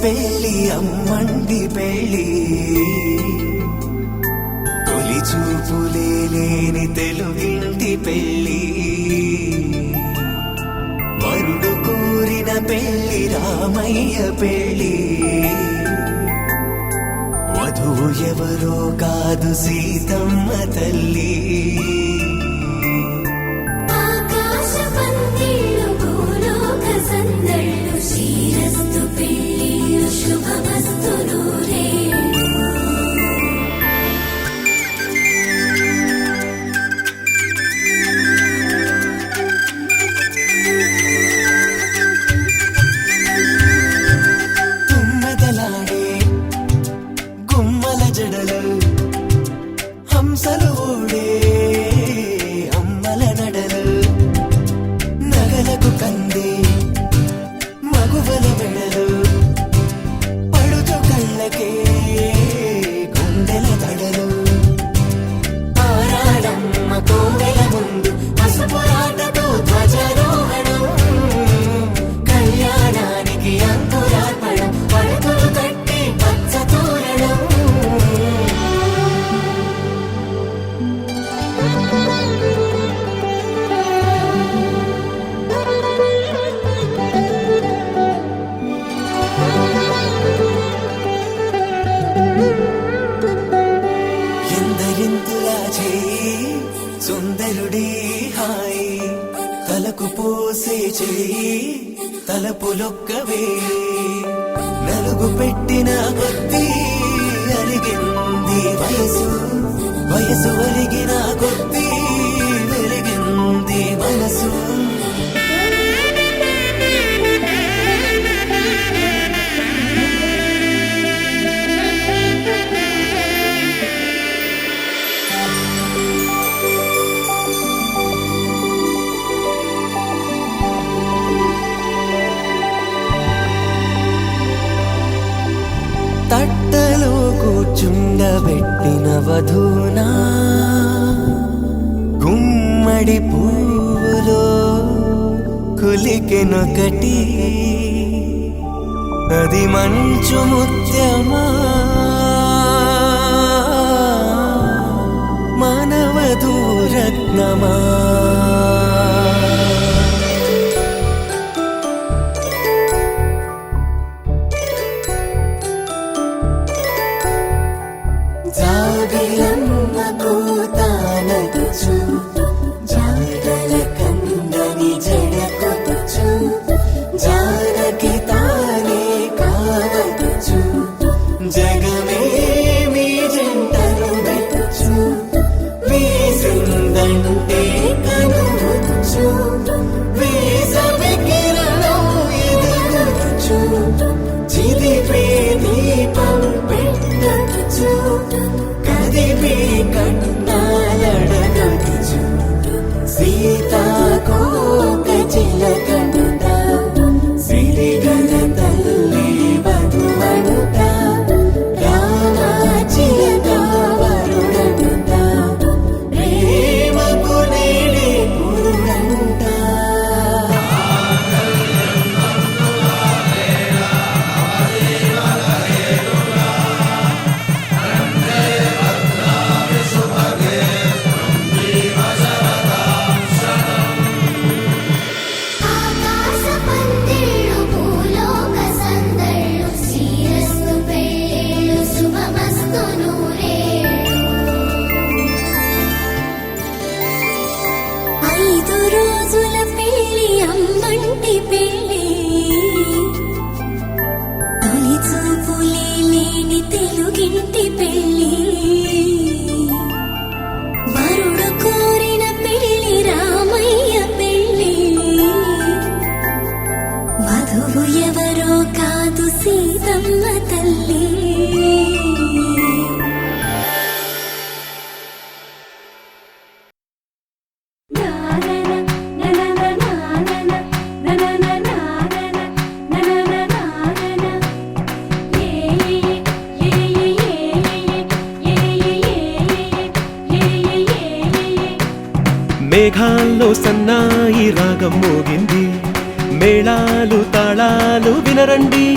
పెళ్ళి అమ్మండి పెళ్ళి తొలి చూపులే లేని తెలుగింటి పెళ్ళి వరుడు కోరిన పెళ్ళి రామయ్య పెళ్ళి వధువు ఎవరో కాదు సీతమ్మ తల్లి శ్రీరస్తు పెళ్ళి శుభమస్తు నూరే తుమ్మెదలాడే గుమ్మల జడలు హంసలు ఓడే అమ్మల నడలు నగలకు కందే మగువల వెడలు పడుచు కళ్ళకే గుండెల తడలు ఆరాడమ్మ కోవెల ముందు పసుపురాటతో ధ్వజారోహణం కళ్యాణానికి అంకురార్పణం పడుతులు కట్టి పచ్చ తోరణం ఎందరింతులా చేయి సుందరుడే హాయి తలకు పోసే చేయి తలపులొక్కవే నలుగు పెట్టిన కొద్దీ అలిగింది వయసు వయసు ఒలిగిన కొద్దీ వెలిగింది మనసు తట్టలో కూర్చుండబెట్టిన వధూనా గుమ్మడి పువ్వులో కులికెనొకటి అది మంచు ముత్యమా మానవధూ రత్నమా జాబిలమ్మ కోతానదుచు జాడల కందని జడకొచ్చు జానకి తానే కావదుచు జగమే మీ జంటను వెతుచు వీసిందంటే కనువచ్చు వీసవి కిరణం ఎదుగుచు చిదిపే దీపం పెట్టచ్చు కదిపే కన్నాలడగచ్చు సీతాకోక చిలకనుత సిరిగల తల్లి వధువనుత రామాచిలక వరుడనుత ప్రేమకు నేడే పురుడంట తెలుగింటి పెళ్ళి వరుడు కోరిన పెళ్ళి రామయ్య పెళ్ళి వధువు ఎవరో కాదు సీతమ్మ తల్లి మేఘాల్లో సన్నాయి రాగం మోగింది మేళాలు తాళాలు వినరండి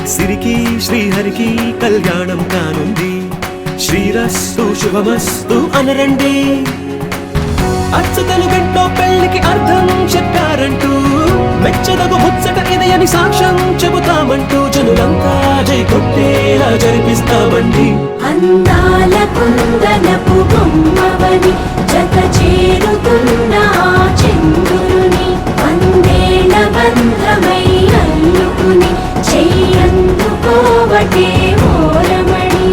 సిరికి శ్రీహరికి కళ్యాణం కానుంది, శ్రీరస్తు శుభమస్తు అనరండి. అచ్చతలు గంటో పెళ్లికి అర్థం చెప్పారంటూ, మెచ్చదగు ముచ్చట ఇది అని సాక్ష్యం చెబుతామంటూ, జనులంతా జై కొట్టేలా జరిపిస్తామండి. అందాల కుందనపు బొమ్మవని జత చేరుతున్న చంద్రుని, వందేళ్ల బంధమై అల్లుకుని చెయ్యందుకోవటే ఓరమణి.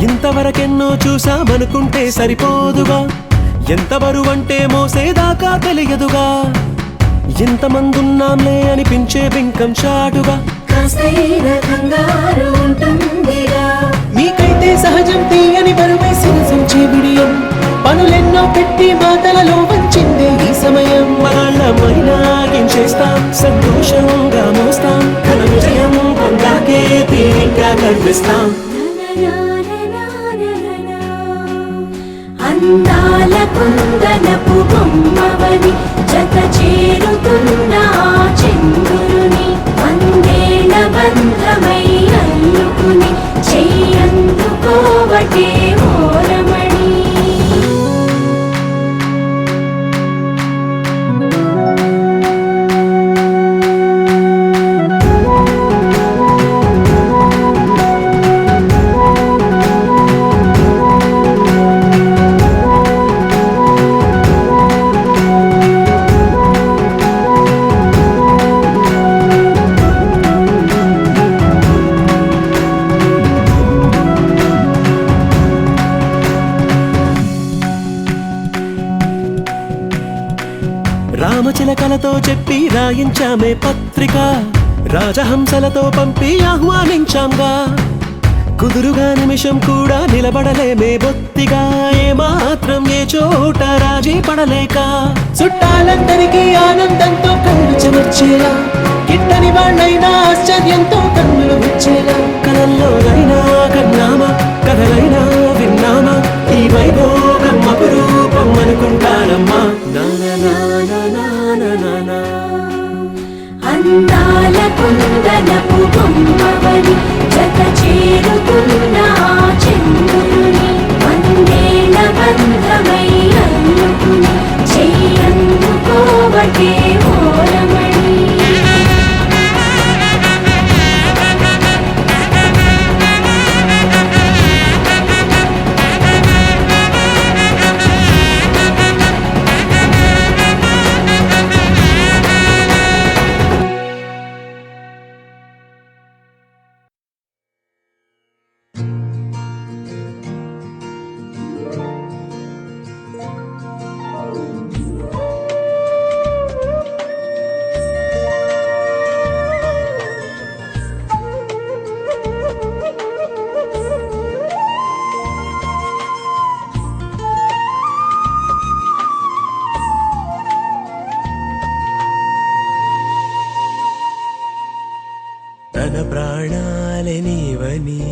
ఇంతవరకెన్నో చూసామనుకుంటే సరిపోదుగా, ఎంత బరువంటే మోసేదాకా తెలియదుగా, ఇంతమందున్నాంలే అనిపించే బింకం చాటుగా, కాస్తైన కంగారు ఉంటుందిగా. మీకైతే సహజం తీయని బరువై సంచే బిడియం, పనులెన్నో పెట్టి మాటలలో వంచిందే ఈ సమయం. మనాళ్ళమైనా ఏం చేస్తాం, సంతోషంగా మోస్తాం, ఘన విజయం పొందాకే తీరిగ్గా కనిపిస్తాం. అందాల కుందనపు బొమ్మవని జత చేరుతున్న చంద్రుని, వందేళ్ల బంధమై అల్లుకుని చెయ్యందుకోవటే ఓరమణి. రామచిలకలతో చెప్పి రాయించామే పత్రిక, రాజహంసలతో పంపి ఆహ్వానించాంగా, కుదురుగా నిమిషం కూడా నిలబడలేమే బొత్తిగా, ఏమాత్రం ఏ చోట రాజీ పడలేక, చుట్టాలందరికీ ఆనందంతో కళ్ళు చెమర్చేలా, గిట్టని వాళ్ళైనా ఆశ్చర్యంతో కన్నులు వచ్చేలా, కలల్లోనైనా కన్నామా కథలైనా విన్నామా, ఈ వైభోగం అపురూపం అనుకుంటానమ్మా. అందాల కుందనపు బొమ్మవని జత చేరుతున్న చంద్రుని, వందేళ్ల బంధమై అల్లుకుని చెయ్యందుకోవటే ఓరమణి. తన ప్రాణాలే నీవని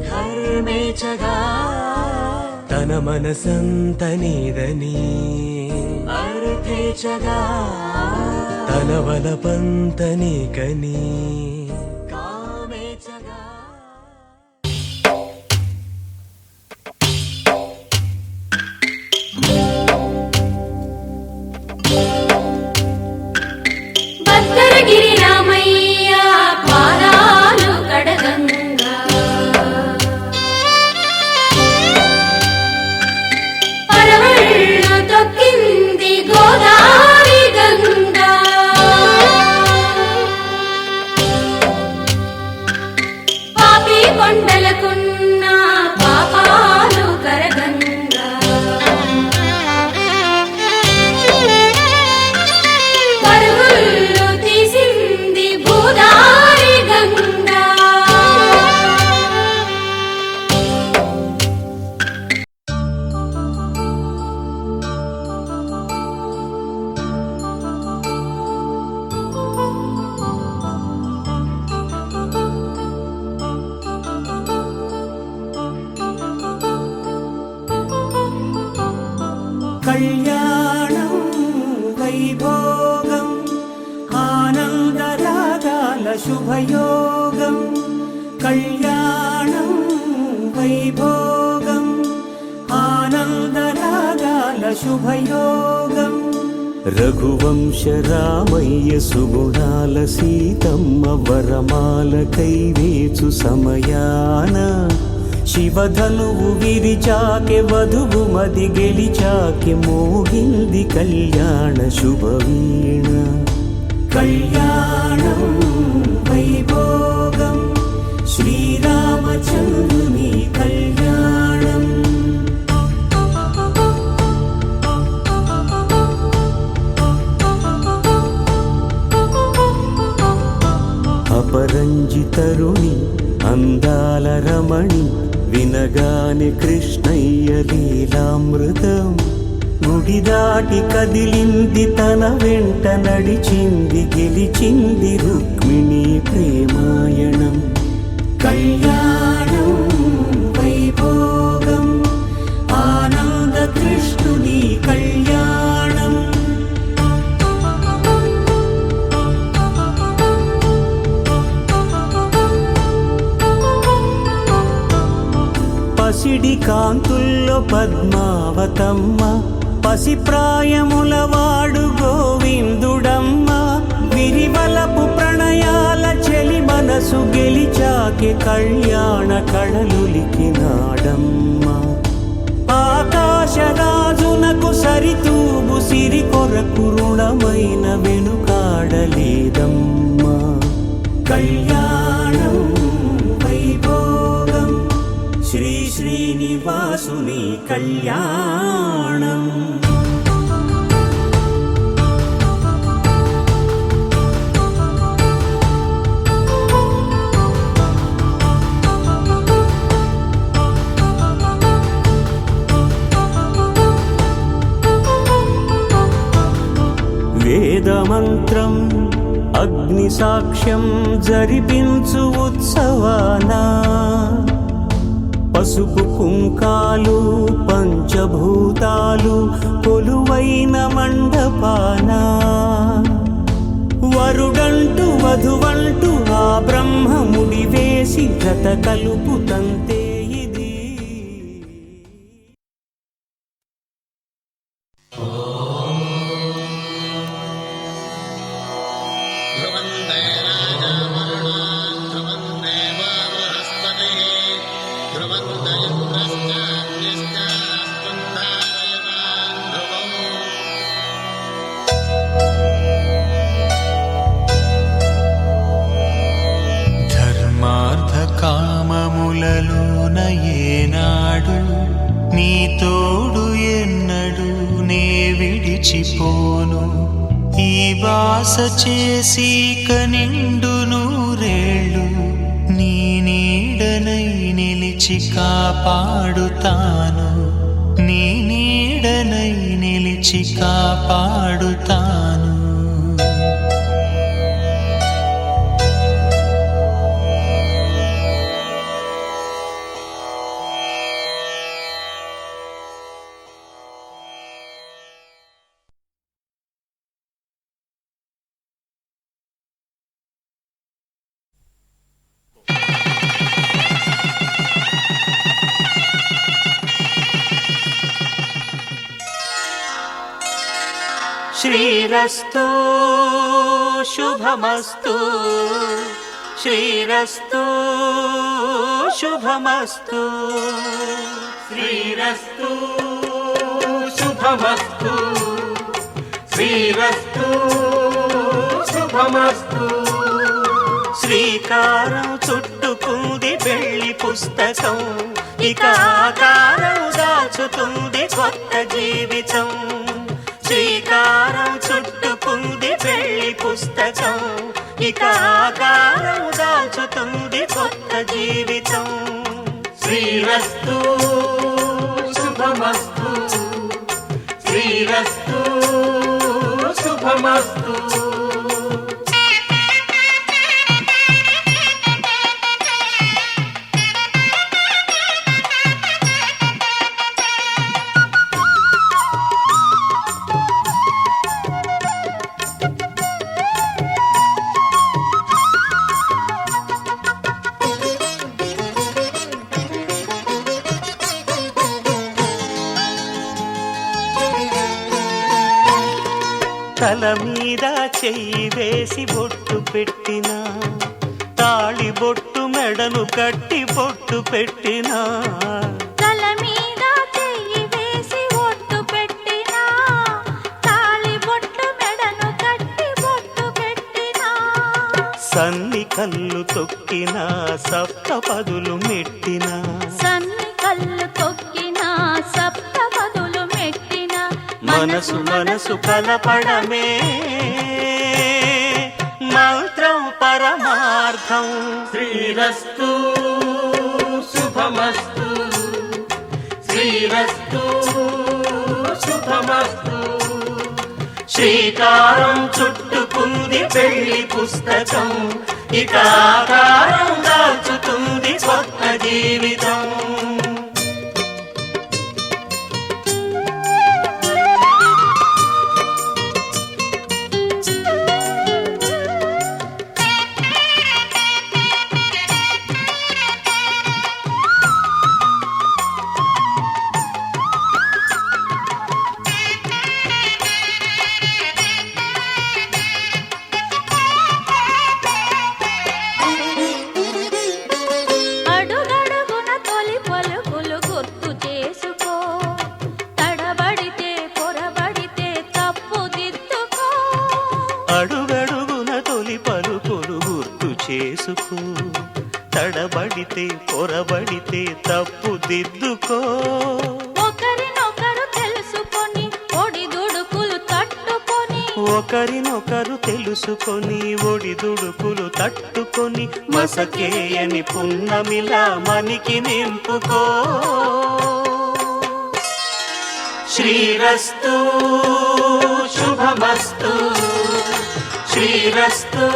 హర్మేచగా, తన మనసంత నీదని అర్థేచగా, తన వలపంత నీకని కామేచగా. భద్రగిరి రామయ్య పాదాలు కడగంగా, పరవళ్ళు తొక్కింది గోదావరి గంగా. శుభయోగం కళ్యాణం వైభోగం ఆనందరాగాల శుభయోగం రఘువంశ రామయ్య సుగుణాల సీతమ్మ వరమాల కైవేచు సమయాన శివధనువు విరిచాకె వధువు మది గెలిచాకె మోగింది కళ్యాణ శుభవీణ కళ్యాణం వైభోగం శ్రీరామచంద్రుని కళ్యాణం అపరంజి తరుణి అందాల రమణి వినగాని కృష్ణయ్య లీలామృతం గుడి దాటి కదిలింది తన వెంట నడిచింది గెలిచింది రుక్మిణి ప్రేమాయణం కళ్యాణం వైభోగం ఆనంద కృష్ణుని కళ్యాణం పసిడి కాంతుల్లో పద్మావతమ్మ పసిప్రాయముల వాడు గోవిందుడమ్మ విరివలపు ప్రణయాల చెలి మనసు గెలిచాకె కళ్యాణ కళలులికినాడమ్మ ఆకాశరాజునకు సరితూగు సిరి కొరకు రుణమైన వెనుకాడలేదమ్మ కళ్యాణం వైభోగం శ్రీ శ్రీనివాసుని కళ్యాణం వేదమంత్రం అగ్నిసాక్ష్యం జరిపించు ఉత్సవానా పసుపు కుంకాలు పంచభూతాలు కొలువైన మండపాన వరుడంటూ వధువంటూ ఆ బ్రహ్మముడి వేసి జత కలుపుతంతే ఇది కామములలోన ఏనాడు నీ తోడు ఎన్నడు నే విడిచిపోను ఈ బాస చేసి కనిండు నూరేళ్ళు నీ నీడనై నిలిచి కాపాడుతాను నీ నీడనై నిలిచి కాపాడుతాను శ్రీరస్తు శుభమస్తు శ్రీరస్తు శుభమస్తు శ్రీరస్తు శుభమస్తు శ్రీరస్తు శుభమస్తు శ్రీకారం చుట్టుకుంది వెళ్లి పుస్తకం ఇక ఆకారం దాచుతుంది కొత్త జీవితం శ్రీకారం చుట్టుకుంది పెళ్లి పుస్తకం ఇక ఆకారం దాచుతుంది కొత్త జీవితం శ్రీరస్తు శుభమస్తు శ్రీరస్తు శుభమస్తు తల మీద చెయ్యి వేసి బొట్టు పెట్టినా తాళి బొట్టు మెడను కట్టి బొట్టు పెట్టినా తల మీద చెయ్యి వేసి ఒట్టు పెట్టినా తాళి బొట్టు మెడను కట్టి బొట్టు పెట్టినా సన్ని కళ్ళు తొక్కినా సప్తపదులు మెట్టినా సన్ని కళ్ళు తొక్కినా సప్తపదులు మెట్టినా మనసు మనసు కలపడమే మంత్రం పరమార్థం. శ్రీరస్తు శుభమస్తు శ్రీరస్తు శుభమస్తు శ్రీకారం చుట్టుకుంది పెళ్లి పుస్తకం ఇక ఆకారం దాచుతుంది కొత్త జీవితం. అడుగడుగున తొలి పలుకులు గుర్తు చేసుకో తడబడితే పొరబడితే తప్పు దిద్దుకో అడుగడుగున తొలి పలుకులు గుర్తు చేసుకో తడబడితే పొరబడితే తప్పు దిద్దుకో ఒకరినొకరు తెలుసుకొని ఒడిదుడుకులు తట్టుకొని ఒకరినొకరు తెలుసుకొని ఒడిదుడుకులు తట్టుకొని మసకేయని పున్నమిలా మనికి నింపుకో. శ్రీరస్తు శుభమస్తు శ్రీరస్తు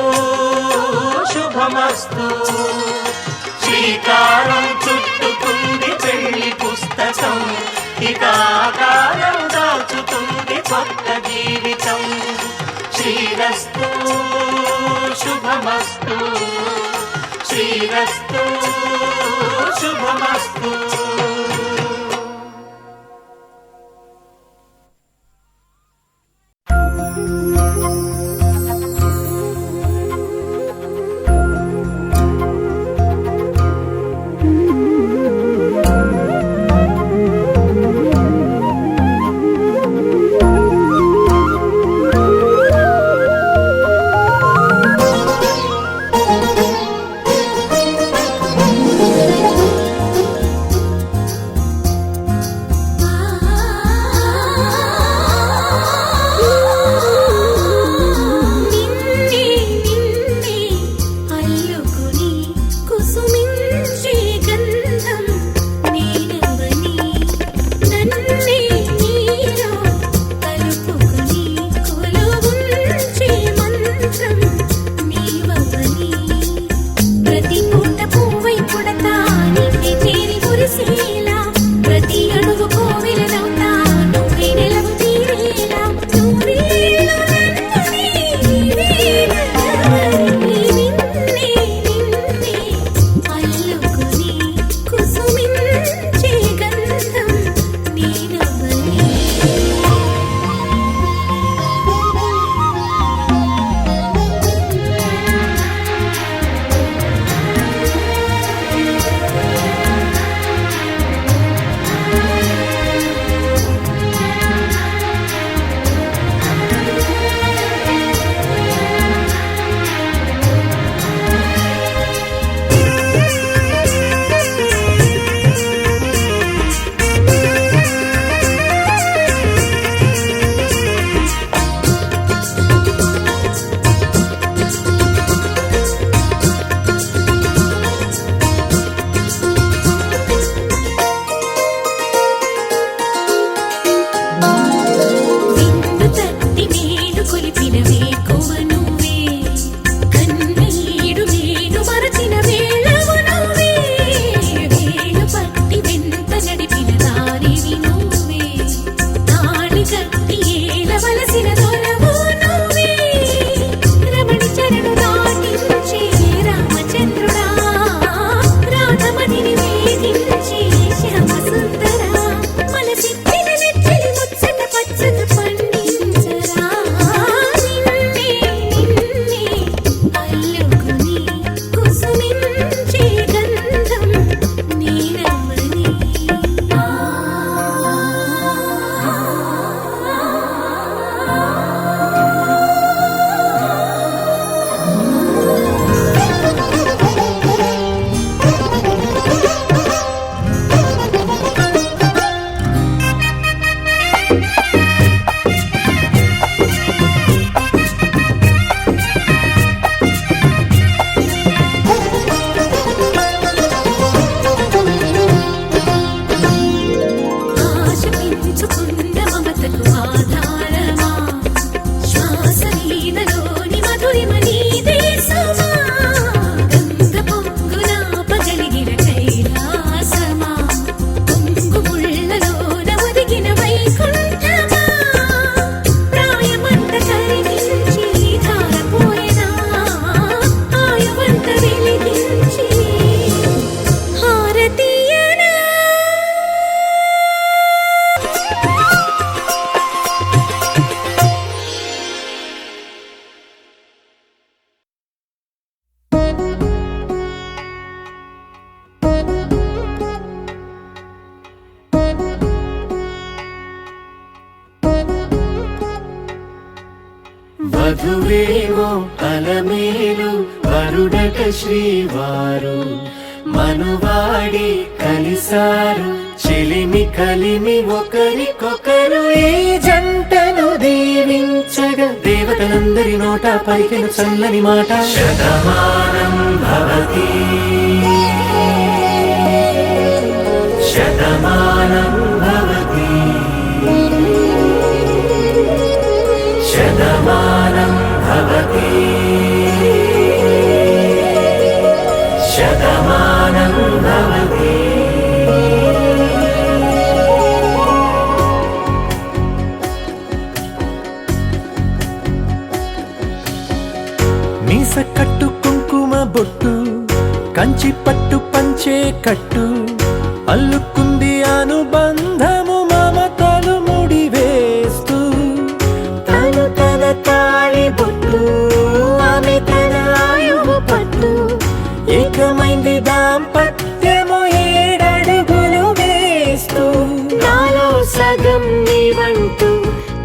శుభమస్తు శ్రీకారం చుట్టుకుంది పెళ్లి పుస్తకం ఇక ఆకారం దాచుతుంది కొత్త జీవితం. శ్రీరస్తు శుభమస్తు శ్రీరస్తు శుభమస్తు. మగువేమో అలమేలు వరుడట శ్రీవారు మనువాడి కలిసారు చెలిమి కలిమి ఒకరికొకరు ఈ జంటను దీవించగా దేవతలందరి నోట పలికిన చల్లని మాట శతమానం భవతి శతమానం భవతి శతమానం భవతి శతమానం భవతి. మీస కట్టు కుంకుమ బొట్టు కంచి పట్టు పంచే కట్టు అల్లుకుంది అనుబంధము మమతలు ముడివేస్తూ తను తన తాళి బొట్టు ఆమె తన ఆయువు పట్టు ఏకమైంది దాంపత్యము 7 అడుగులు వేస్తూ నాలో సగం నీవంటూ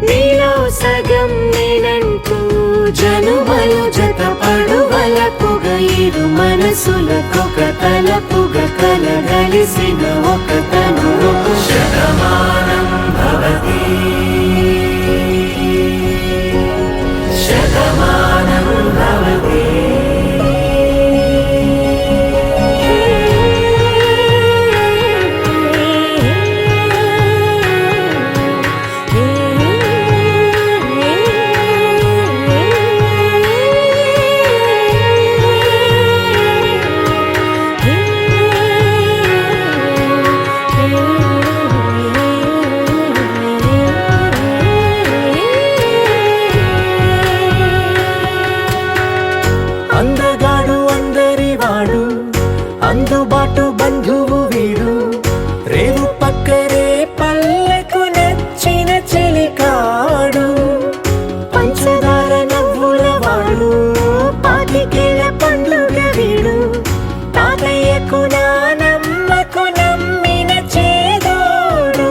నీలో సగం నేనంటూ జనుమలు జతపడువలపుగ ఇరు మనసులకొక తలపుగ కలగలిసిన ఒక తను శతమానం భవతి శతమానం భవతి. అందగాడు అందరివాడు అందుబాటు బంధువు వీడు రేవు పక్కరే పల్లెకు నచ్చిన చెలికాడు పంచదార నవ్వుల వాడు పాతికేల పండుగ వీడు తాతయ్యకు నానమ్మకు నమ్మిన చేదోడు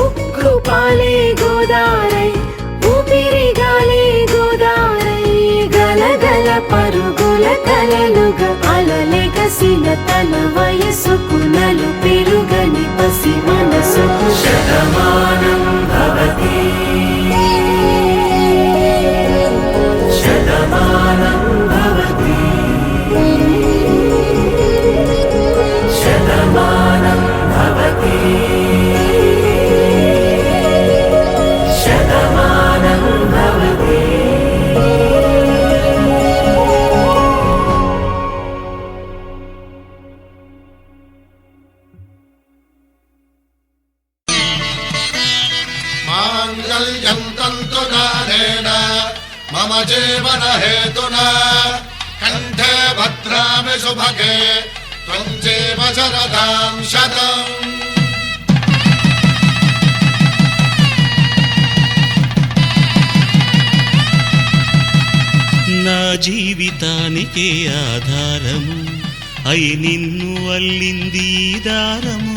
ఉక్కు పాలే గోదారై ఊపిరి గాలే గోదారై గలగల పరుగుల కలలుగా అలలెగసిన తన వయసుకు నలు పెరుగని పసి మనసుకు శతమానం భవతి శతమానం భవతి శతమానం భవతి శతమానం భవతి. మాంగళ్యం తంతునానేన మమ జీవన హేతునా కంఠే భద్రామి శుభగే త్వం జీవ శరదాం శతం. నా జీవితానికే ఆధారము అయి నిన్ను అల్లింది ఈ దారము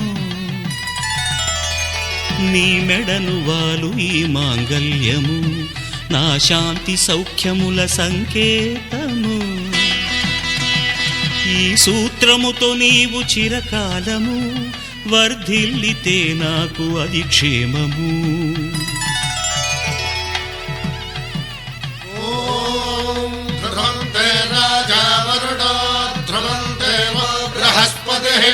నీ మెడను వాలు ఈ మాంగల్యము నా శాంతి సౌఖ్యముల సంకేతము ఈ సూత్రముతో నీవు చిరకాలము వర్ధిల్లితే నాకు అది క్షేమము. ఓం ధ్రువంతే రాజా వరుణో ధ్రువంతే వో బృహస్పతిః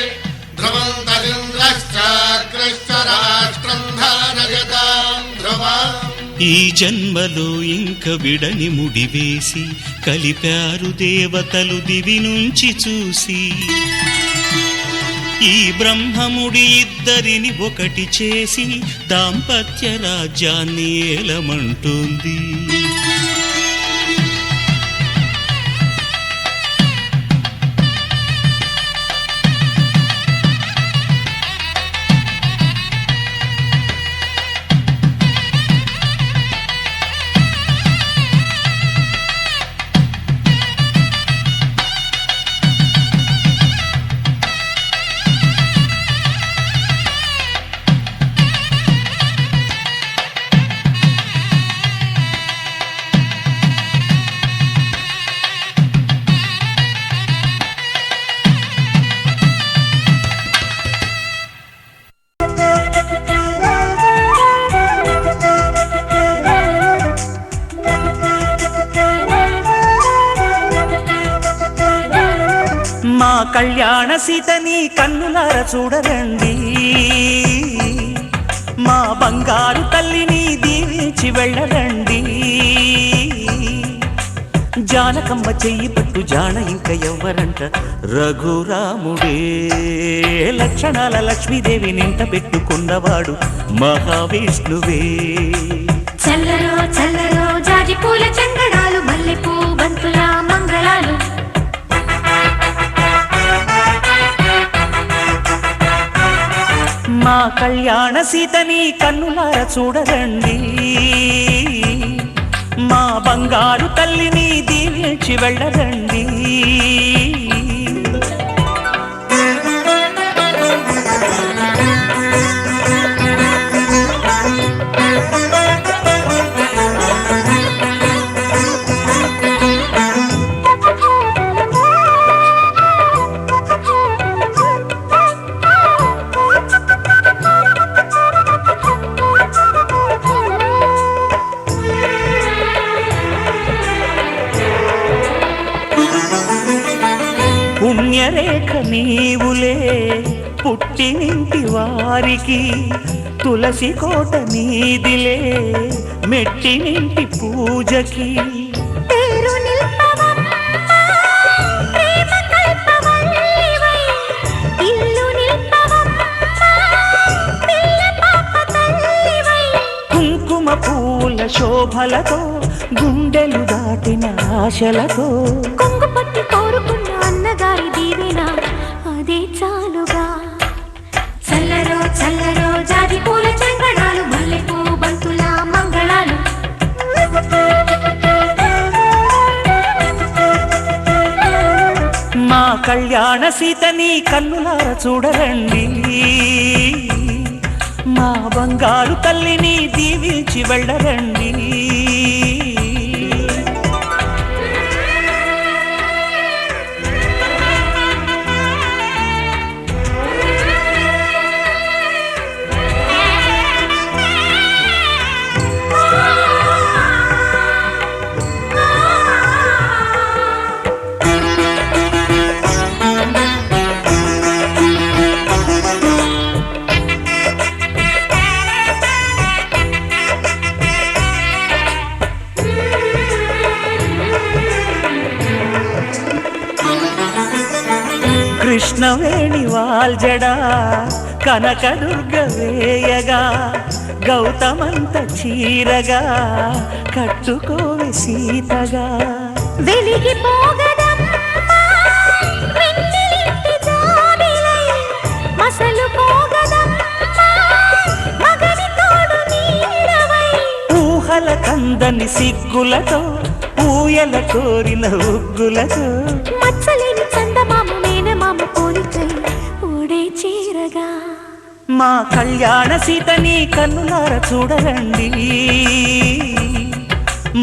ధ్రువంతరింద్రశ్చాగ్రశ్చ రాష్ట్రం ధారయతాం ధ్రువం. ఈ జన్మలో ఇంక విడని ముడివేసి కలిపారు దేవతలు దివి నుంచి చూసి ఈ బ్రహ్మముడి ఇద్దరిని ఒకటి చేసి దాంపత్య రాజ్యాన్ని ఏలమంటోంది. కళ్యాణ సీతని కన్నులార చూడరండి, మా బంగారు తల్లిని దీవించి వెళ్ళరండి. జానకమ్మ చెయ్యి పట్టు జాన ఇంక ఎవ్వరంట, రఘురాముడే లక్షణాల లక్ష్మీదేవి నింట పెట్టుకున్నవాడు మహావిష్ణువే. చల్లరో చల్లరో జాజి పూల చందనాలు, మల్లెపూ బంతుల మంగళాలు. మా కళ్యాణ సీతని కన్నులార చూడరండి, మా బంగారు తల్లిని దీవించి వెళ్ళరండి. పుణ్యరేఖ నీవులే పుట్టినింటి వారికి, తులసి కోట నీదిలే మెట్టినింటి పూజకి. పేరు నిల్పవమ్మా, ప్రేమ కల్పవల్లివై, ఇల్లు నిల్పవమ్మా, పిల్ల పాప తల్లివై. కుంకుమ పూల శోభలతో గుండెలు దాటిన ఆశలతో, కొంగు పట్టి కోరుకున్న అన్నగారి దీవెన అదే చాలుగా. చల్లరో చల్లరో జాజి పూల చందనాలు, మల్లెపూ బంతుల మంగళాలు. మా కళ్యాణ సీతని కన్నులార చూడరండి, మా బంగారు తల్లిని దీవించి వెళ్ళరండి. కృష్ణవేణి వాల్జడా కనకదుర్గ వేయగా, గౌతమంత చీరగా కట్టుకోవి సీతగా. వెలిగిపోగదమ్మా వెన్నెలింటి జాబిలై, మసలుపోగదమ్మా మగని తోడు నీడవై. ఊహల కందని సిగ్గులతో ఊయల కోరిన ఉగ్గులతో, మచ్చలేని చందమామ మేనమామ పోలికై ఓడే చీరగా. మా కళ్యాణ సీతని కన్నులార చూడరండి,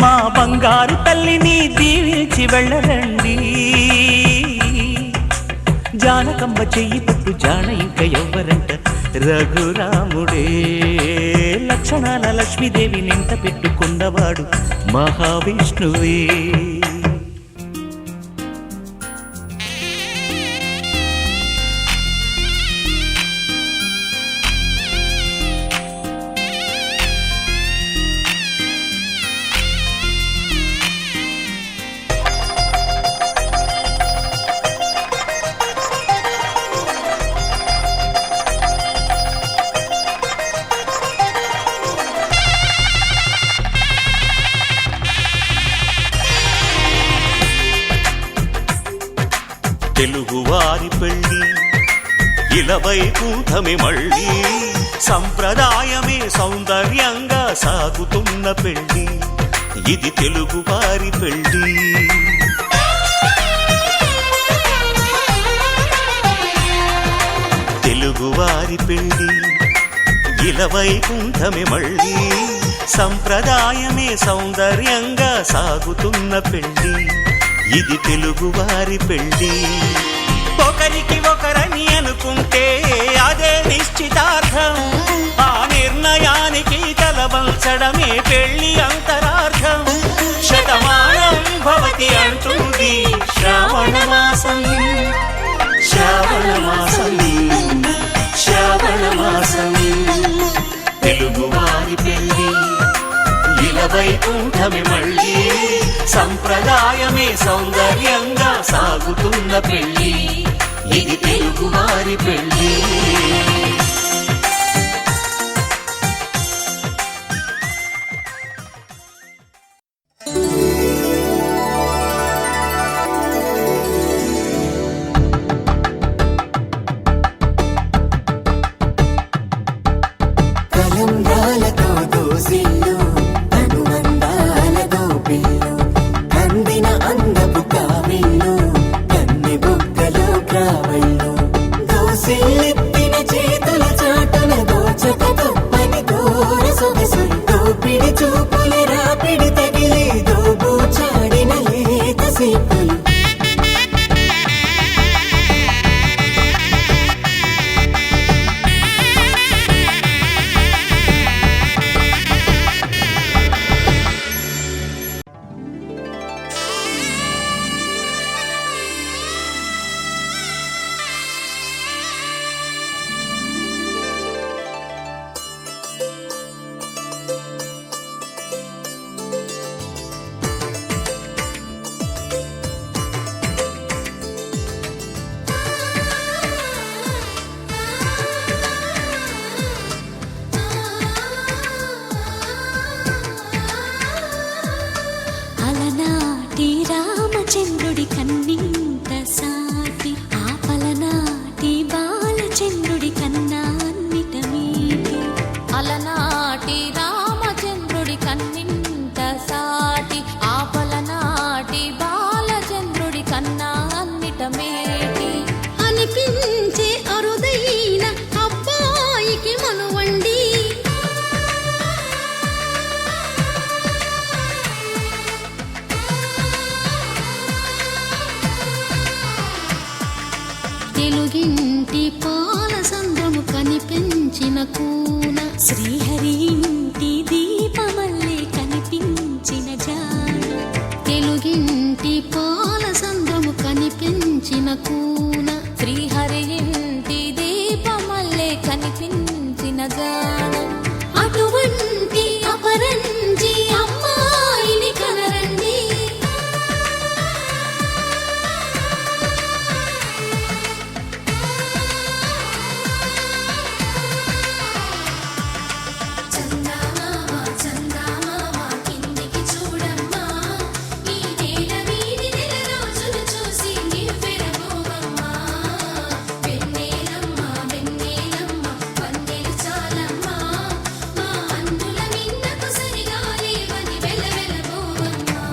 మా బంగారు తల్లిని దీవించి వెళ్ళరండి. జానకమ్మ చెయ్యి పట్టు జాన ఇంక ఎవ్వరంట, రఘురాముడే లక్షణాల లక్ష్మీదేవి నింట పెట్టుకున్నవాడు మహావిష్ణువే. తెలుగువారి పెళ్ళి ఇలవైకుంఠమే మళ్ళీ, సంప్రదాయమే సౌందర్యంగా సాగుతున్న పెళ్ళి, ఇది తెలుగువారి పెళ్ళి. తెలుగువారి పెళ్ళి ఇలవైకుంఠమే మళ్ళీ, సంప్రదాయమే సౌందర్యంగా సాగుతున్న పెళ్ళి, ఇది తెలుగువారి పెళ్ళి. ఒకరికి ఒకరని అనుకుంటే అదే నిశ్చితార్థం, ఆ నిర్ణయానికి తలవంచడమే పెళ్ళి అంతరార్థం. శతమానం భవతి అంటుంది శ్రావణ మాసం, వైకుంఠమే మళ్ళీ సంప్రదాయమే సౌందర్యంగా సాగుతున్న పెళ్ళి ఇది తెలుగువారి పెళ్ళి. కలంగాలతో దోసిల్లు అనుబంధాలతో పిల్లు అందిన అందపు కావిల్లు కన్నె బుగ్గలో గ్రావళ్ళు దోసిల్లెత్తిన చేతుల చాటున దోచక తప్పని దూర సొగసులతో పిడి చూపుల రాపిడి తగిలి దోబూచాడిన లేత సీపులు అలనాటి రామచంద్రుడి కన్నింత సాటి ఆపలనాటి బాలచంద్రుడి కన్నా అన్నిట మీటి. అలనాటి రామచంద్రుడి కన్నింత సాటి ఆపలనాటి బాలచంద్రుడి కన్నా అన్నిట మేటి అనిపించే అరుదైన అబ్బాయికి మనువండి తెలుగింటి పాల సంద్రము కనిపించిన కూన శ్రీహరి ఇంటి దీపమల్లే కనిపించిన జాన తెలుగింటి పాల సంద్రము కనిపించిన కూన శ్రీహరి ఇంటి దీపమల్లే కనిపించిన జాన అటువంటి అపరంజి అమ్మాయిని కనరండి. చందమామ చందమామ కిందికి చూడమ్మా ఈ నేల వీడి నెల రోజులు చూసి నివ్వెరబోవమ్మా వెన్నెలమ్మ వెన్నెలమ్మ వన్నెలు చాలమ్మా మా అందుల మిన్నకు సరిగా లేవని వెలవెలబోవమ్మా.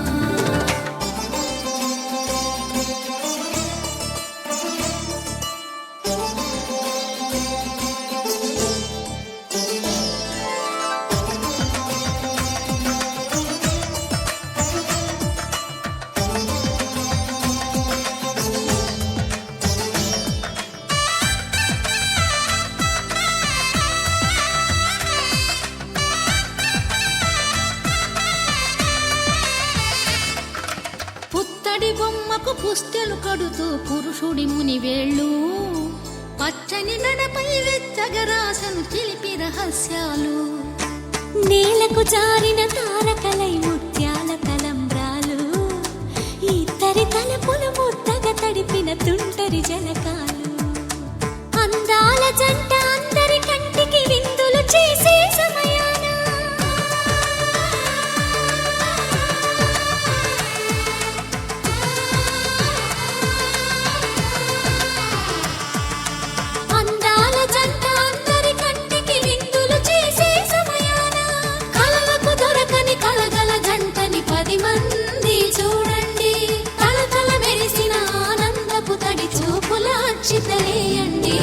పుత్తడి బొమ్మకు పుస్తెలు కడుతూ పురుషుడి ముని వేళ్ళు పచ్చని నడపై వెచ్చగరాసను చిలిపి రహస్యాలు నేలకు జారిన తారకలై ముత్యాల తలంబ్రాలు ఇద్దరి తలపులు ముద్దగా తడిపిన తుంటరి జలకాలు అందాల జంట అందరి కంటికి విందులు చేసే సమయాన అందాల జంట అందరి కంటికి విందులు చేసే సమయాన కలలకు దొరకని కలగల జంటని 10 మంది చూడండి తలతల మెరిసిన ఆనందపు తడి చూపుల అచ్చితలేయండి.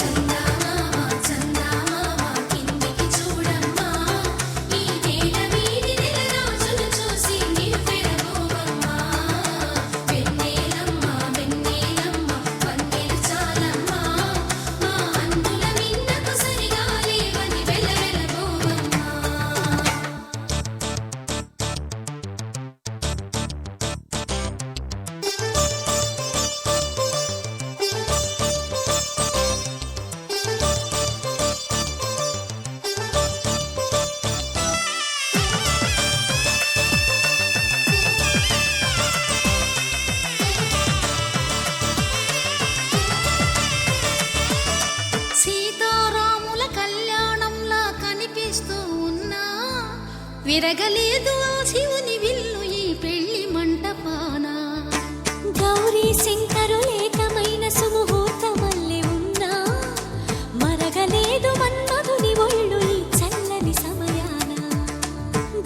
చందమామ విరగలేదు ఆ శివుని విల్లు ఈ పెళ్లి మంటపాన. గౌరీ శంకరులేకమైన సుముహూర్తమల్లె ఉన్నా మరగలేదు మన్మధుని ఒళ్ళు ఈ చల్లని సమయాన.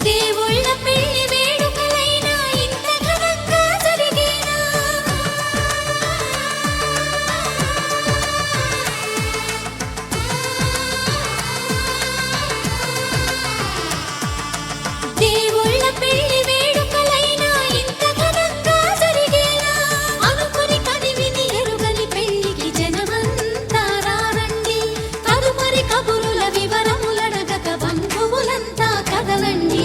దేవుళ్ళ పెళ్లి వేడుకలైనా ఇంత ఘనంగా జరిగేనా? దేవుళ్ళ పెళ్లి వేడుకలైనా ఇంత ఘనంగా జరిగేనా? అనుకుని కనివిని ఎరుగని పెళ్లికి జనమంతా రారండి. తదుపరి కబురుల వివరములడగక బంధువులంతా కదలండి.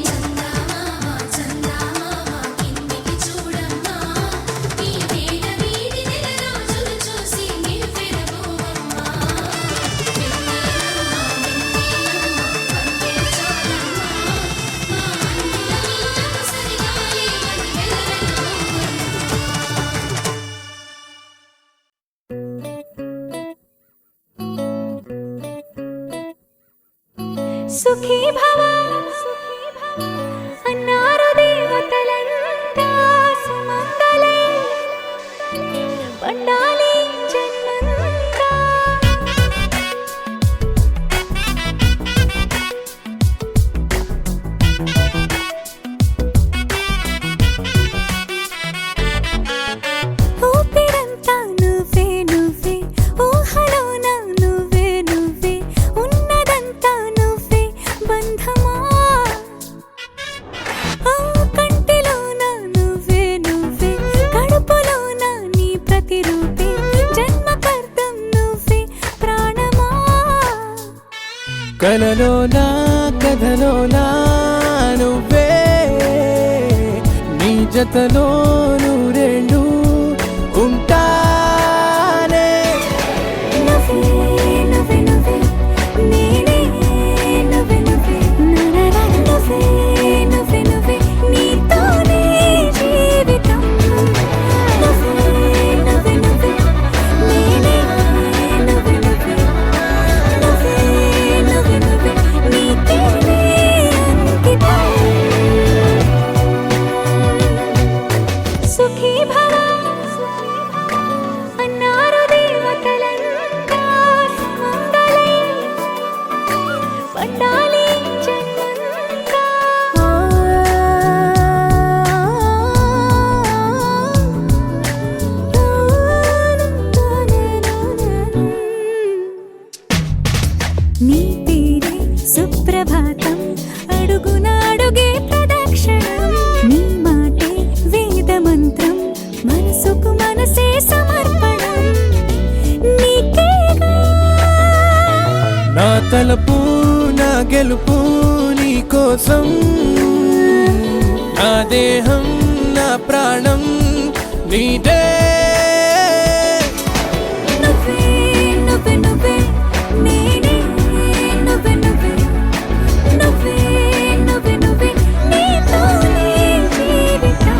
చందమామ చందమామ కిందికి చూడమ్మా, ఈ వేళ వీడి నెల రోజులు చూసి నివ్వెరబోవమ్మా. వెన్నెలమ్మ వెన్నెలమ్మ పండే చాలమ్మా, మా అన్నిల మీదకు సరిగాలి అది వెల్లవెల్లబోవమ్మా. సుఖీ భవ అన్నారు దేవతలంతా, సుమంగళే పండాలి జన్మంతా. ఊపిరంతా నువ్వే నువ్వే, ఊహలోన నువ్వే నువ్వే, ఉన్నదంతా నువ్వే బంధమా. ఆ కంటిలోన నువ్వే నువ్వే, కడుపులోన నీ ప్రతిరూపే, జన్మకర్తం నువ్వే ప్రాణమా. కలలోనా కథలోనా నువ్వే, నీ జతలో నూరేళ్ళు ఉంటానే. నువ్వే నువ్వే నువ్వే నేనే, నువ్వే నువ్వే నరర, నువ్వే నువ్వే నువ్వే నీతోనే జీవితం. నువ్వే నువ్వే నువ్వే నేనే, నువ్వే నువ్వే నువ్వే నువ్వే నువ్వే నీకేనే అంకితం. సుఖీ భవ అన్నారు దేవతలంతా, సుమంగళే పండాలి జన్మంతా. నీ పేరే సుప్రభాతం, అడుగునాడుగే ప్రదక్షిణం. నీ మాటే వేదమంత్రం, మనసుకు మనసే సమర్పణం. నీకేగా నా తలపు నా గెలుపు నీ కోసం, నా దేహం నా ప్రాణం నీదే. నువ్వే నువ్వే నువ్వే నేనే, నువ్వే నువ్వే నువ్వే నువ్వే నువ్వే నీతోనే జీవితం.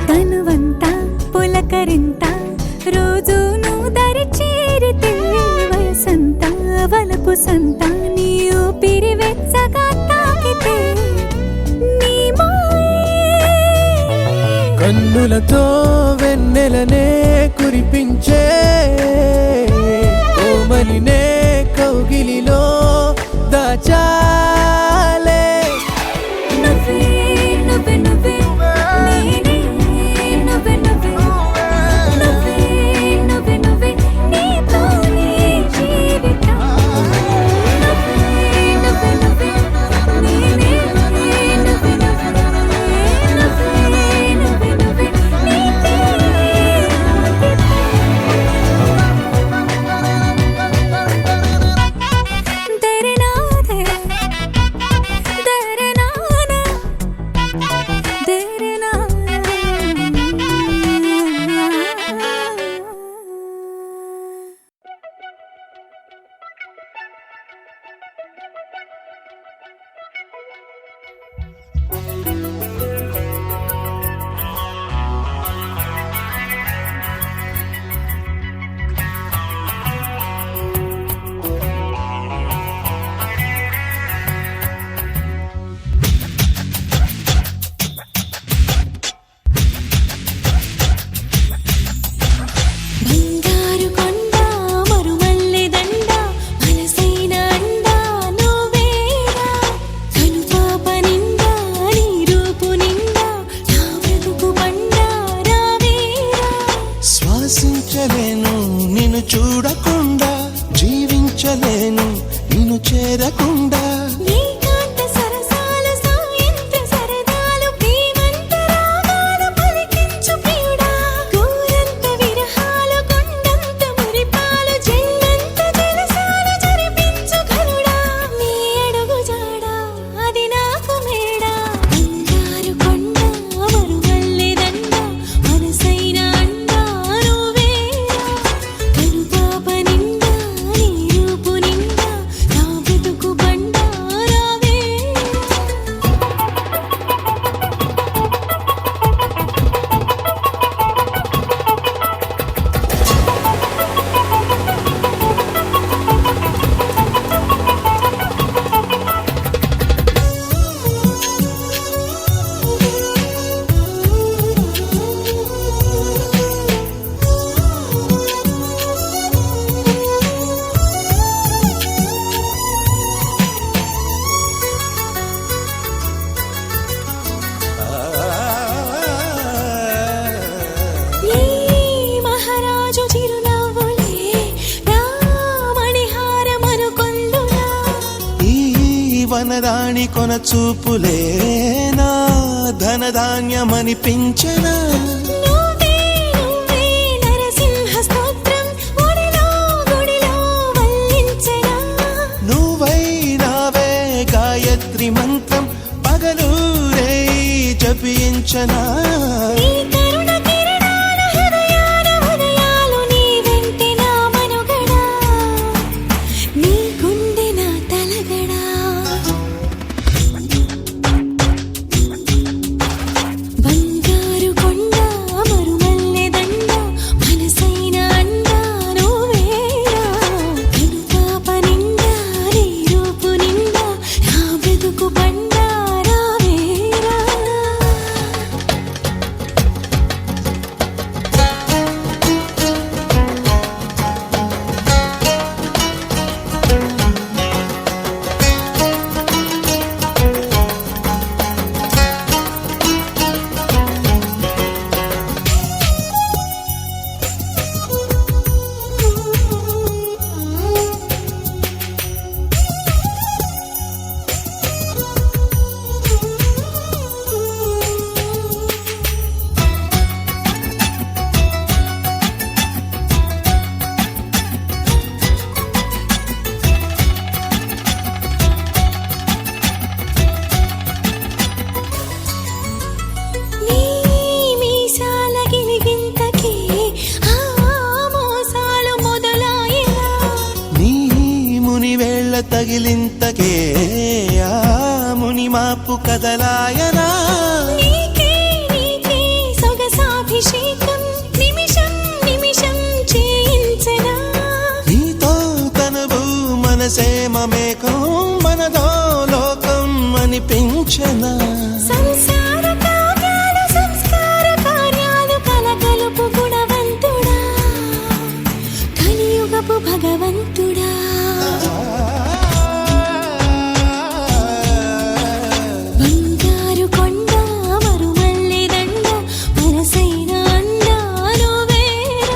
తనువంతా పులకరింత, రోజు నువ్వు దరి చేరితే, వయసంతా వలపు సంత, నీ ఊపిరి వెచ్చగా తాకితే, నీ మాయే కన్నులతో వెన్నెలనే కురిపించే, కోమలినే కౌగిలిలో దాచాలే. నువ్వే నువ్వే నువ్వే నేనే, నువ్వే నువ్వే నువ్వే నువ్వే నువ్వే నీతోనే జీవితం. నువ్వే నువ్వే నువ్వే నేనే, తీరకుండా ఏకాంత సరసాలు సాయంత్ర సరదాలు ప్రేమంత రాగాలు పలికించు ప్రియుడా గోరంత విరహాలు కొండంత మురిపాలు జన్మంత జలసాలు జరిపించు కరుడా నీ అడుగు జాడా అది నాకు మేడా బంగారు కొండ మరుమల్లె దండ మనసైన అండా నువ్వేరా కనుపాప నిండా నీ రూపు నిండా నా బ్రతుకు బండా రావేరా ఈ మహారాజు చిరునవ్వులే రామణిహారమనుకొందునా ఈ వనరాణి కొన చూపులే నా ధనధాన్యమనిపించనా నువ్వే నువ్వే నరసింహ స్తోత్రం ఒడిలో గుడిలో వల్లించెనా నువ్వై నావే గాయత్రి మంత్రం పగలు రేయి జపించనా నీ కరుణ కిరణాల హృదయాల ఉదయాలు నీ వెంటే నా మనుగడా నీ గుండె నా తలగడా బంగారు కొండ మరుమల్లె దండ మనసైన అండా నువ్వేరా కనుపాప నిండా నీ రూపు నిండా నా బ్రతుకు బండా రావేరా నీ మీసాల గిలిగింతకే ఆ మోసాలు మొదలాయనా నీ ముని వేళ్ళ తగిలింతకే ఆ ముని మాపు కదలాయనా నీకే నీకే సొగసాభిషేకం నిమిషం నిమిషం చేయించనా నీతో తనువు మనసే మమేకం మనదో లోకం అనిపించనా సంసార కావ్యాలు సంస్కార కార్యాలు కలగలుపు గుణవంతుడా కలియుగపు భగవంతుడా బంగారు కొండ మరుమల్లె దండ మనసైన అండా నువ్వేరా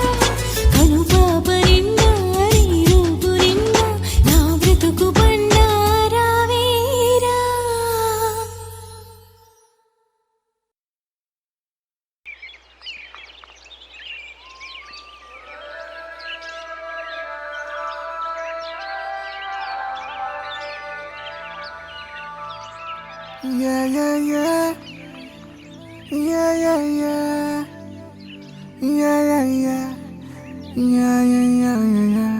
కనుపాప నిండా నీ రూపు నిండా నా బ్రతుకు బండా రావేరా Yeah, yeah, yeah. Yeah, yeah, yeah. Yeah, yeah, yeah. Yeah, yeah, yeah, yeah, yeah.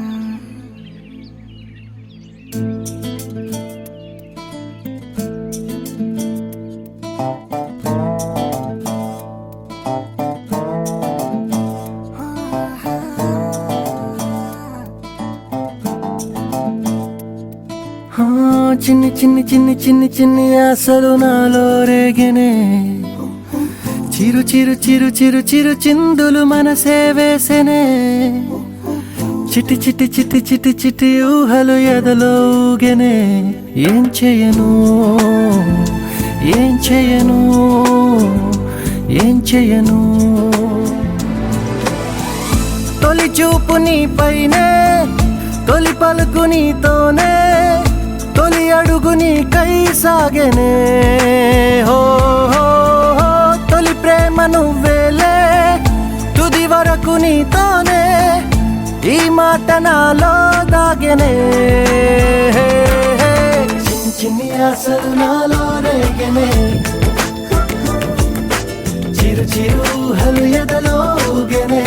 చిన్ని చిన్ని చిన్ని చిన్ని చిన్ని ఆశలు నాలో రేగినే చిరు చిరు చిరు చిరు చిరు చిందులు మనసే వేసెనే చిటి చిటి చిటి చిటి చిటి ఊహలు ఎదలో ఊగెనే ఏం చేయను ఏం చేయను ఏం చేయను తొలి చూపు నీ పైనే తొలి పలుకు నీతోనే తొలి అడుగు నీకై సాగెనే హో హో హో తొలి ప్రేమ నువ్వేలే తుది వరకు నీతోనే ఈ మాట నాలో దాగెనే చిన్ని చిన్ని ఆశలు నాలో రేగెనే చిరు చిరు ఊహలు ఎదలో ఊగెనే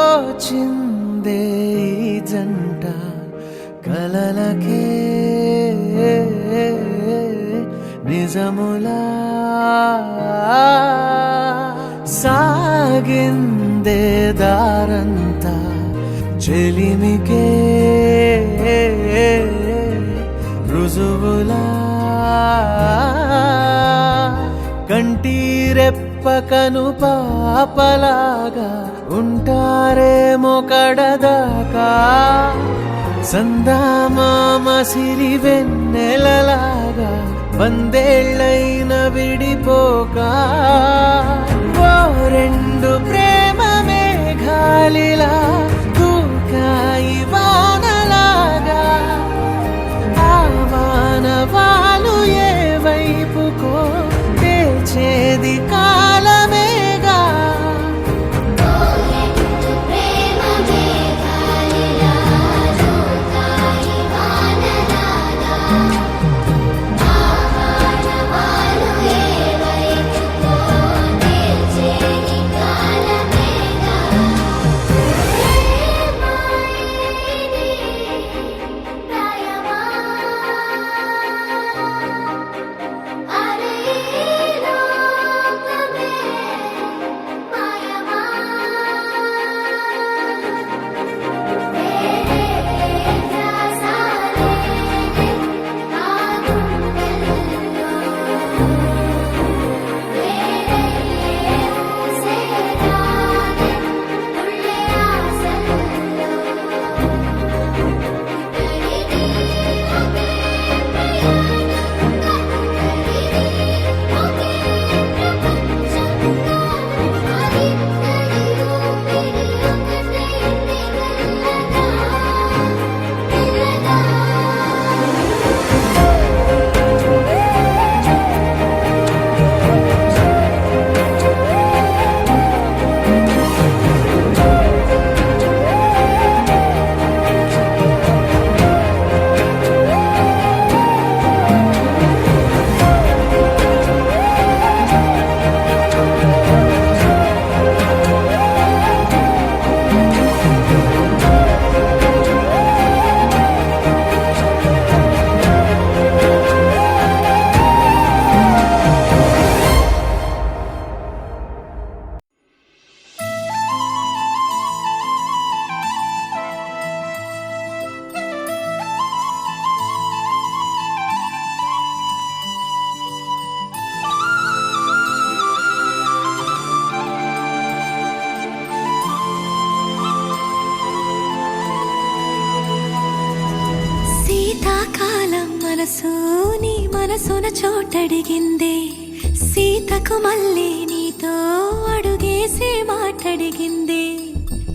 తోచిందే ఈ జంట కలలకే నిజములా సాగిందే దారంతా చెలిమికే రుజువులా కంటిరెప్పకను పాపలాగా ఉంటారేమో కడదాకా సందామామ సిరి వెన్నెలలాగా వందేళ్ళైన విడిపోక ఓ రెండు ప్రేమ మేఘాలిలా దూకాయి వానలాగా ఆ వానవాలు ఏ వైపుకో తెచేది కాలమేగా మనసు నీ మనసున చోటడిగిందే సీతకు మళ్ళీ నీతో అడుగేసి మాటడిగిందే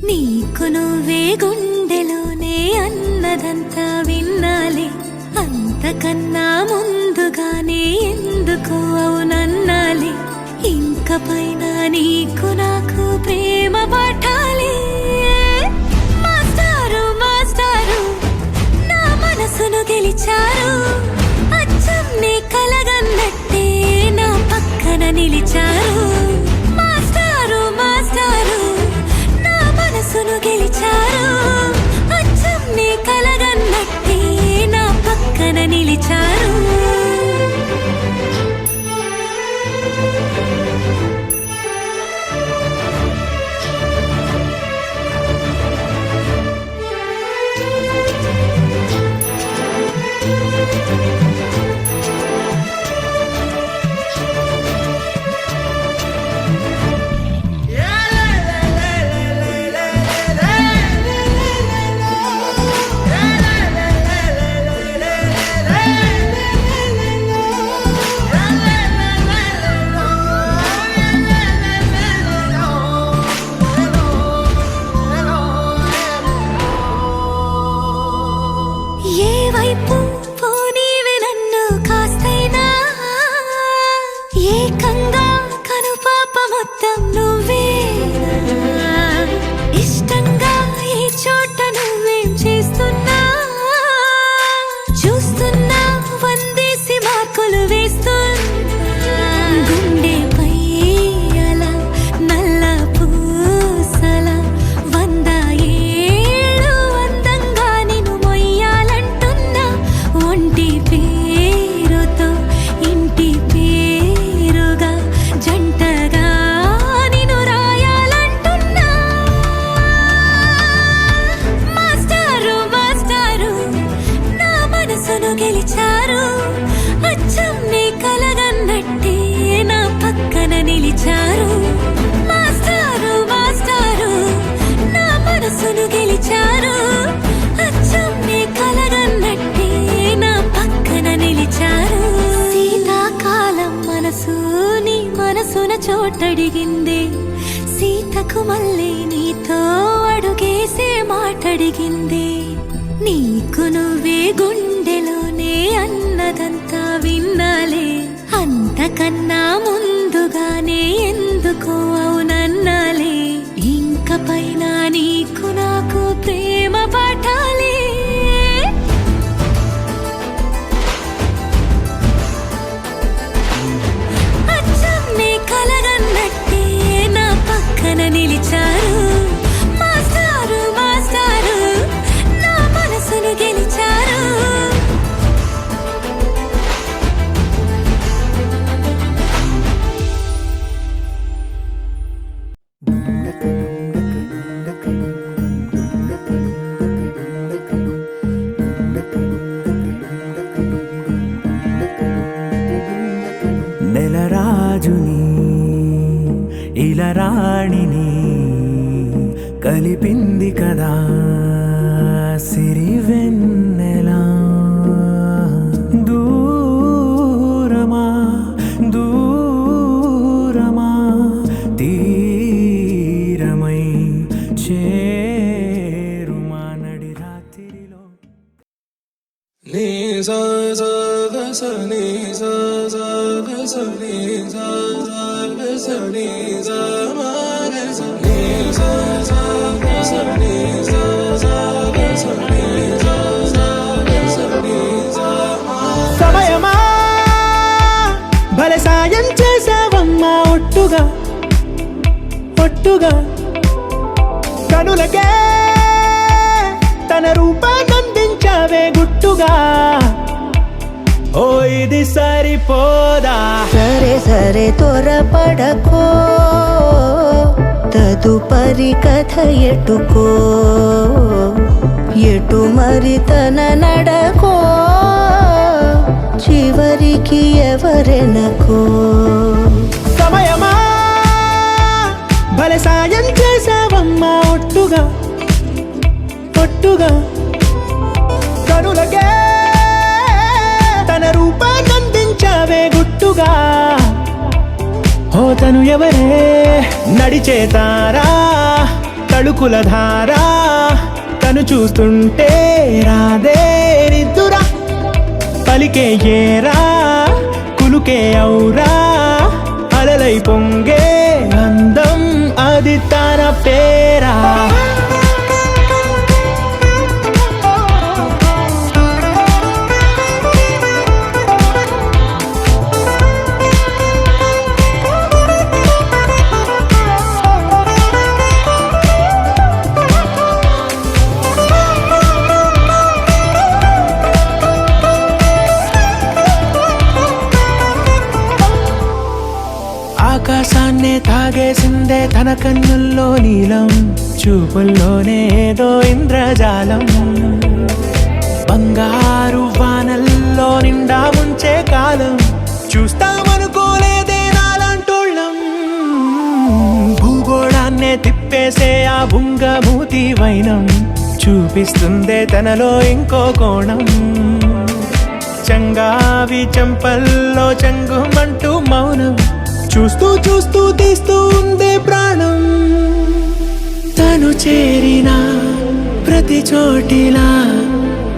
నీకు నువ్వే గుండెలోనే అన్నదంతా విన్నాలే అంతకన్నా ముందుగానే ఎందుకు అవునన్నాలే ఇంక పైన నీకు నాకు ప్రేమ పాఠాలే మాస్టారు మాస్టారు నా మనసును గెలిచారు అచ్చం నీ కలగన్నట్టే నా పక్కన నిలిచారు మాస్టారు మాస్టారు నా మనసును గెలిచారు అచ్చం నీ కలగన్నట్టే నా పక్కన నిలిచారు చోటడిగిందే సీతకు మళ్ళీ నీతో అడుగేసే మాటడిగిందే నీకు నువ్వే గుండెలోనే అన్నదంతా విన్నాలే అంతకన్నా ముందుగానే ఎందుకో అవునన్నాలే ఇంక పైన నీకు నాకు ప్రేమ పాఠాలే నిలిచారు మాస్టారు మాస్టారు నా మనసును గెలిచారు నెలరాజుని ఇలరాణిని కలిపింది కదా సిరివెన్నెలా దూరమా దూరమా తీరమై చేరుమా నడి రాత్రిలో నీ సా సా గస నీ సా సా గస నీ సా సా గస నీ సా మా గస నీ సా సా గస నీ సా సా గస నీ సా సా గస నీ సా మా సమయమా భలే సాయం చేసావమ్మా ఒట్టుగా ఒట్టుగా కనులకే తన రూపాన్నందించావే గుట్టుగా ఓ ఇది సరిపోదా సరే సరే త్వరపడకో తదుపరి కథ ఎటుకో ఎటు మరి తన నడకో చివరికి ఎవరెనకో సమయమా భలే సాయం చేసావమ్మా ఒట్టుగా ఒట్టుగా కనులకే తను ఎవరే నడిచే తారా తళుకుల ధారా తను చూస్తుంటే రాదే నిద్దురా పలికే ఏరా కులుకే ఔరా అలలై పొంగే అందం అది తన పేరా ఆకాశాన్నే తాగేసిందే తన కన్నుల్లో నీలం చూపుల్లోనే ఏదో ఇంద్రజాలం బంగారు వానల్లో నిండా ముంచే కాలం చూస్తామనుకోలేదే నాలాంటోళ్ళం భూగోళాన్నే తిప్పేసే ఆ బుంగమూతి వైనం చూపిస్తుందే తనలో ఇంకో కోణం చంగావి చెంపల్లో చెంగుమంటూ మౌనం చూస్తూ చూస్తూ తీస్తూ ఉందే ప్రాణం తను చేరిన ప్రతి చోటిలా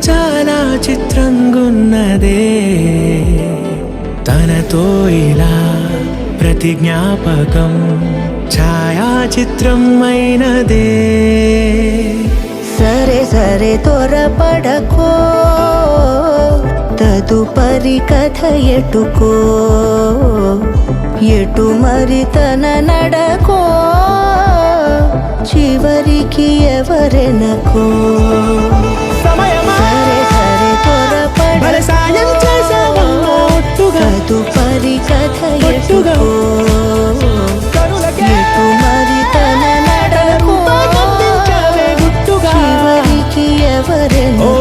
చాలా చిత్రంగున్నదే తనతో ఇలా ప్రతి జ్ఞాపకం ఛాయాచిత్రం అయినదే సరే సరే త్వరపడకో తదుపరి కథ ఎటుకో ఎటు మరి తన నడకో చివరికి ఎవరెనకో సరే సరే త్వరపడ సాయం చేసావమ్మా ఒట్టుగా తదుపరి కథ ఎటుకో ఎటు మరి తన నడకో చివరికి ఎవరెనకో